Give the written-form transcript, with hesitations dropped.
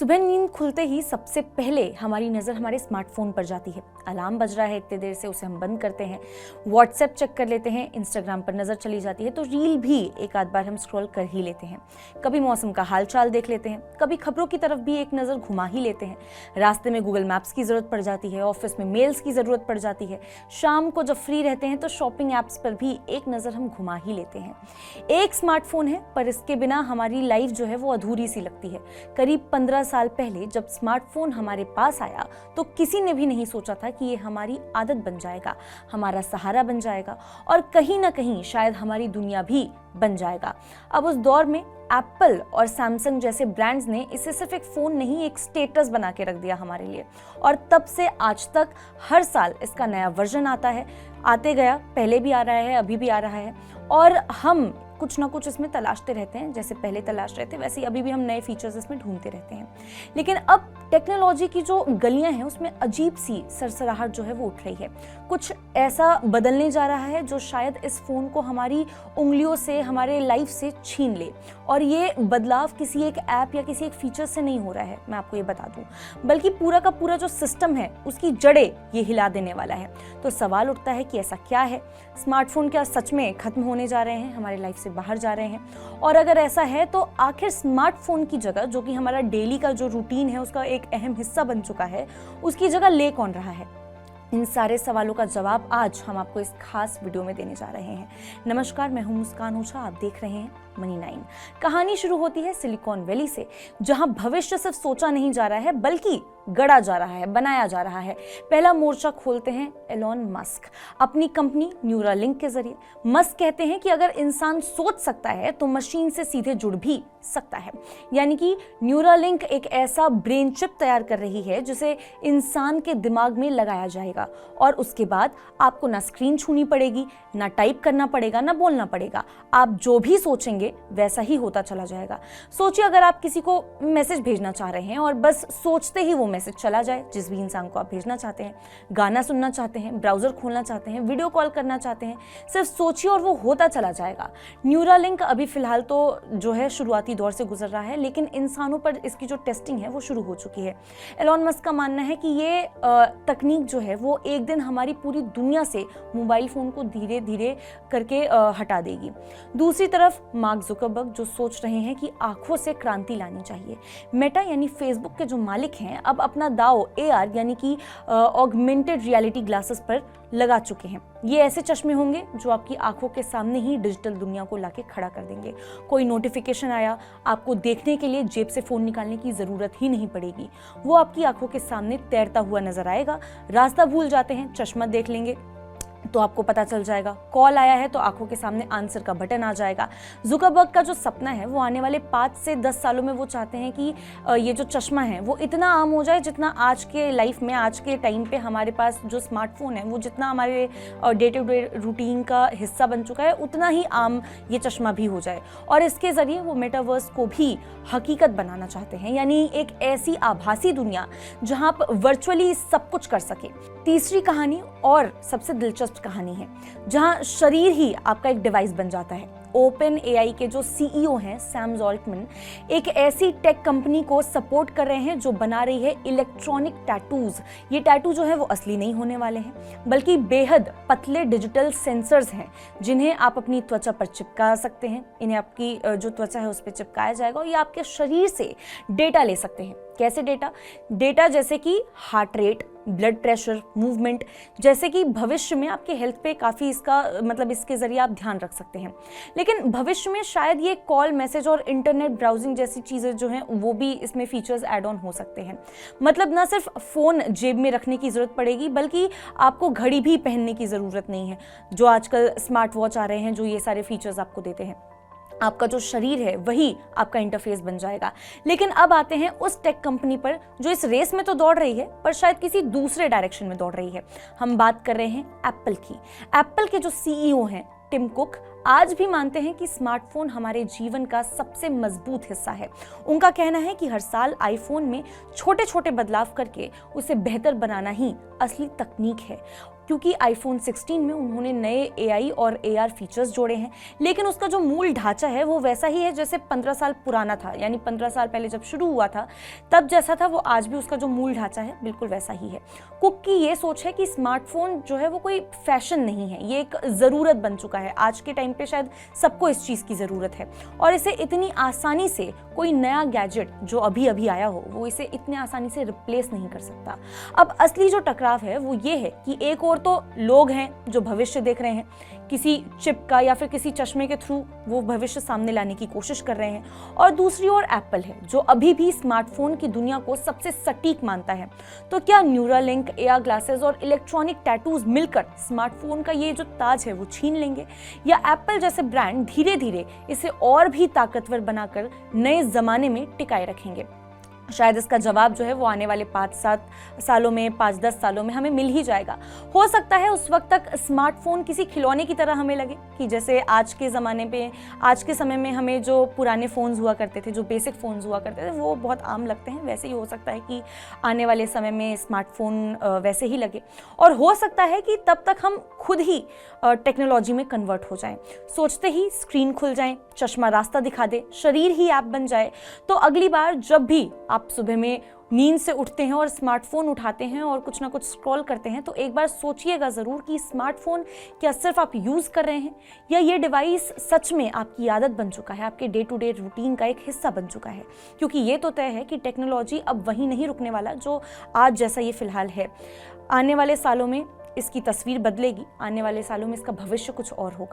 सुबह नींद खुलते ही सबसे पहले हमारी नज़र हमारे स्मार्टफोन पर जाती है। अलार्म बज रहा है इतने देर से, उसे हम बंद करते हैं, व्हाट्सएप चेक कर लेते हैं, इंस्टाग्राम पर नज़र चली जाती है तो रील भी एक आध बार हम स्क्रॉल कर ही लेते हैं। कभी मौसम का हाल चाल देख लेते हैं, कभी खबरों की तरफ भी एक नज़र घुमा ही लेते हैं। रास्ते में गूगल मैप्स की ज़रूरत पड़ जाती है, ऑफिस में मेल्स की ज़रूरत पड़ जाती है, शाम को जब फ्री रहते हैं तो शॉपिंग ऐप्स पर भी एक नज़र हम घुमा ही लेते हैं। एक स्मार्टफोन है पर इसके बिना हमारी लाइफ जो है वो अधूरी सी लगती है। करीब 15 साल पहले जब स्मार्टफोन हमारे पास आया तो किसी ने भी नहीं सोचा था कि ये हमारी आदत बन जाएगा, हमारा सहारा बन जाएगा और कहीं ना कहीं शायद हमारी दुनिया भी बन जाएगा। अब उस दौर में एप्पल और सैमसंग जैसे ब्रांड्स ने इसे सिर्फ एक फ़ोन नहीं, एक स्टेटस बना के रख दिया हमारे लिए। और तब से आज तक हर साल इसका नया वर्जन आता है, आते गया, पहले भी आ रहा है, अभी भी आ रहा है और हम कुछ ना कुछ इसमें तलाशते रहते हैं। जैसे पहले तलाश रहे थे वैसे ही अभी भी हम नए फीचर्स इसमें ढूंढते रहते हैं। लेकिन अब टेक्नोलॉजी की जो गलियां हैं उसमें अजीब सी सरसराहट जो है वो उठ रही है। कुछ ऐसा बदलने जा रहा है जो शायद इस फ़ोन को हमारी उंगलियों से, हमारे लाइफ से छीन ले। और ये बदलाव किसी एक ऐप या किसी एक फीचर से नहीं हो रहा है, मैं आपको ये बता दूं, बल्कि पूरा का पूरा जो सिस्टम है उसकी जड़ें ये हिला देने वाला है। तो सवाल उठता है कि ऐसा क्या है? स्मार्टफोन क्या सच में खत्म होने जा रहे हैं, हमारे लाइफ से बाहर जा रहे हैं? और अगर ऐसा है तो आखिर स्मार्टफोन की जगह, जो कि हमारा डेली का जो रूटीन है उसका एक अहम हिस्सा बन चुका है, उसकी जगह ले कौन रहा है? इन सारे सवालों का जवाब आज हम आपको इस खास वीडियो में देने जा रहे हैं। नमस्कार, मैं हूं मुस्कान ओझा, आप देख रहे हैं मनी 9। कहानी शुरू होती है सिलिकॉन वैली से, जहां भविष्य सिर्फ सोचा नहीं जा रहा है बल्कि गढ़ा जा रहा है, बनाया जा रहा है। पहला मोर्चा खोलते हैं एलोन मस्क अपनी कंपनी न्यूरालिंक के जरिए। मस्क कहते हैं कि अगर इंसान सोच सकता है तो मशीन से सीधे जुड़ भी सकता है। यानी कि न्यूरालिंक एक ऐसा ब्रेन चिप तैयार कर रही है जिसे इंसान के दिमाग में लगाया जाएगा और उसके बाद आपको ना स्क्रीन छूनी पड़ेगी, ना टाइप करना पड़ेगा, ना बोलना पड़ेगा। आप जो भी सोचेंगे वैसा ही होता चला जाएगा। सोचिए अगर आप किसी को मैसेज भेजना चाह रहे हैं और बस सोचते ही वो मैसेज चला जाए, जिस भी इंसान को आप भेजना चाहते हैं, गाना सुनना चाहते हैं, ब्राउजर खोलना चाहते हैं, वीडियो कॉल करना चाहते हैं, सिर्फ सोचिए और वो होता चला जाएगा। न्यूरालिंक अभी फिलहाल तो जो है शुरुआती दौर से गुजर रहा है, लेकिन इंसानों पर इसकी जो टेस्टिंग है वो शुरू हो चुकी है। एलोन मस्क का मानना है कि ये तकनीक जो है वो एक दिन हमारी पूरी दुनिया से मोबाइल फोन को धीरे धीरे करके हटा देगी। दूसरी तरफ मार्क जुकरबर्ग जो सोच रहे हैं कि आंखों से क्रांति लानी चाहिए। मेटा यानी फेसबुक के जो मालिक हैं अब अपना दाव AR यानी कि ऑगमेंटेड रियलिटी ग्लासेस पर लगा चुके हैं। ये ऐसे चश्मे होंगे जो आपकी आंखों के सामने ही डिजिटल दुनिया को लाके खड़ा कर देंगे। कोई नोटिफिकेशन आया, आपको देखने के लिए जेब से फोन निकालने की जरूरत ही नहीं पड़ेगी, वो आपकी आंखों के सामने तैरता हुआ नजर आएगा। रास्ता भूल जाते हैं, चश्मा देख लेंगे तो आपको पता चल जाएगा। कॉल आया है तो आंखों के सामने आंसर का बटन आ जाएगा। जुकरबर्ग का जो सपना है वो आने वाले 5 से 10 सालों में वो चाहते हैं कि ये जो चश्मा है वो इतना आम हो जाए जितना आज के लाइफ में, आज के टाइम पे हमारे पास जो स्मार्टफोन है वो जितना हमारे डे टू डे रूटीन का हिस्सा बन चुका है उतना ही आम ये चश्मा भी हो जाए। और इसके जरिए वो मेटावर्स को भी हकीकत बनाना चाहते हैं, यानी एक ऐसी आभासी दुनिया जहां आप वर्चुअली सब कुछ कर सके। तीसरी कहानी और सबसे दिलचस्प कहानी है जहां शरीर ही आपका एक डिवाइस बन जाता है। ओपन AI के जो CEO हैं सैम ऑल्टमैन एक ऐसी टेक कंपनी को सपोर्ट कर रहे हैं जो बना रही है इलेक्ट्रॉनिक टैटूज। ये टैटू जो है वो असली नहीं होने वाले हैं बल्कि बेहद पतले डिजिटल सेंसर्स हैं जिन्हें आप अपनी त्वचा पर चिपका सकते हैं। इन्हें आपकी जो त्वचा है उस पर चिपकाया जाएगा और ये आपके शरीर से डेटा ले सकते हैं। कैसे डेटा जैसे कि heart rate, blood pressure, movement, जैसे कि भविष्य में आपके हेल्थ पे काफ़ी इसका मतलब इसके ज़रिए आप ध्यान रख सकते हैं। लेकिन भविष्य में शायद ये कॉल, मैसेज और इंटरनेट ब्राउजिंग जैसी चीज़ें जो हैं वो भी इसमें फीचर्स ऐड ऑन हो सकते हैं। मतलब ना सिर्फ फ़ोन जेब में रखने की ज़रूरत पड़ेगी बल्कि आपको घड़ी भी पहनने की ज़रूरत नहीं है। जो आजकल स्मार्ट वॉच आ रहे हैं जो ये सारे फीचर्स आपको देते हैं, आपका जो शरीर है वही आपका इंटरफेस बन जाएगा। लेकिन अब आते हैं उस टेक कंपनी पर जो इस रेस में तो दौड़ रही है पर शायद किसी दूसरे डायरेक्शन में दौड़ रही है। हम बात कर रहे हैं एप्पल की। एप्पल के जो CEO हैं टिम कुक आज भी मानते हैं कि स्मार्टफोन हमारे जीवन का सबसे मजबूत हिस्सा है। उनका कहना है कि हर साल आईफोन में छोटे छोटे बदलाव करके उसे बेहतर बनाना ही असली तकनीक है, क्योंकि आईफोन 16 में उन्होंने नए AI और AR फीचर्स जोड़े हैं, लेकिन उसका जो मूल ढांचा है वो वैसा ही है जैसे 15 साल पुराना था। यानी 15 साल पहले जब शुरू हुआ था तब जैसा था वो आज भी उसका जो मूल ढांचा है बिल्कुल वैसा ही है। कुक की ये सोच है कि स्मार्टफोन जो है वो कोई फैशन नहीं है, ये एक ज़रूरत बन चुका है। आज के टाइम पे शायद सबको इस चीज़ की ज़रूरत है और इसे इतनी आसानी से कोई नया गैजेट जो अभी अभी आया हो वो इसे इतने आसानी से रिप्लेस नहीं कर सकता। अब असली जो टकराव है वो ये है कि एक और तो लोग हैं जो भविष्य देख रहे हैं, किसी चिप का या फिर किसी चश्मे के थ्रू वो भविष्य सामने लाने की कोशिश कर रहे हैं, और दूसरी ओर एप्पल है जो अभी भी स्मार्टफोन की दुनिया को सबसे सटीक मानता है। तो क्या न्यूरालिंक, AR ग्लासेस और इलेक्ट्रॉनिक टैटूज मिलकर स्मार्टफोन का ये जो ताज है वो छीन लेंगे, या एप्पल जैसे ब्रांड धीरे धीरे इसे और भी ताकतवर बनाकर नए जमाने में टिकाए रखेंगे? शायद इसका जवाब जो है वो आने वाले 5-7 सालों में, 5-10 सालों में हमें मिल ही जाएगा। हो सकता है उस वक्त तक स्मार्टफोन किसी खिलौने की तरह हमें लगे कि जैसे आज के ज़माने पे, आज के समय में हमें जो पुराने फ़ोन्स हुआ करते थे, जो बेसिक फ़ोन्स हुआ करते थे वो बहुत आम लगते हैं, वैसे ही हो सकता है कि आने वाले समय में स्मार्टफोन वैसे ही लगे। और हो सकता है कि तब तक हम खुद ही टेक्नोलॉजी में कन्वर्ट हो जाएं, सोचते ही स्क्रीन खुल जाए, चश्मा रास्ता दिखा दे, शरीर ही ऐप बन जाए। तो अगली बार जब भी आप सुबह में नींद से उठते हैं और स्मार्टफोन उठाते हैं और कुछ ना कुछ स्क्रॉल करते हैं तो एक बार सोचिएगा ज़रूर कि स्मार्टफोन क्या सिर्फ आप यूज़ कर रहे हैं, या ये डिवाइस सच में आपकी आदत बन चुका है, आपके डे टू डे रूटीन का एक हिस्सा बन चुका है। क्योंकि ये तो तय है कि टेक्नोलॉजी अब वहीं नहीं रुकने वाला जो आज जैसा ये फ़िलहाल है। आने वाले सालों में इसकी तस्वीर बदलेगी, आने वाले सालों में इसका भविष्य कुछ और होगा।